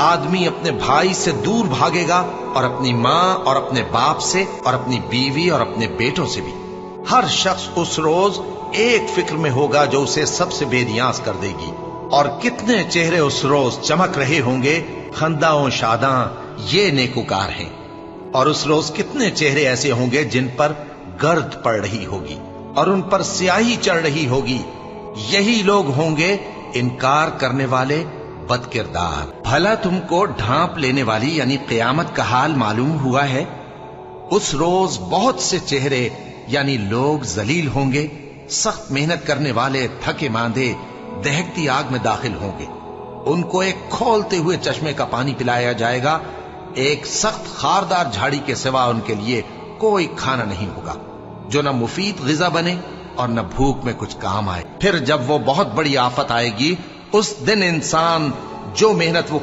आदमी अपने भाई से दूर भागेगा और अपनी माँ और अपने बाप से और अपनी बीवी और अपने बेटों से भी। हर शख्स उस रोज एक फिक्र में होगा जो उसे सबसे बेनियाज कर देगी। और कितने चेहरे उस रोज चमक रहे होंगे, खंदाओं शादा ये नेकुकार हैं। और उस रोज कितने चेहरे ऐसे होंगे जिन पर गर्द पड़ रही होगी और उन पर स्याही चढ़ रही होगी। यही लोग होंगे इनकार करने वाले बदकिरदार। भला तुमको ढांप लेने वाली यानी क़यामत का हाल मालूम हुआ है? उस रोज बहुत से चेहरे यानी लोग जलील होंगे, सख्त मेहनत करने वाले थके मांदे दहकती आग में दाखिल होंगे। उनको एक खोलते हुए चश्मे का पानी पिलाया जाएगा। एक सख्त खारदार झाड़ी के सिवा उनके लिए कोई खाना नहीं होगा जो न मुफीद ग़िज़ा बने और न भूख में कुछ काम आए। फिर जब वो बहुत बड़ी आफत आएगी, उस दिन इंसान जो मेहनत वो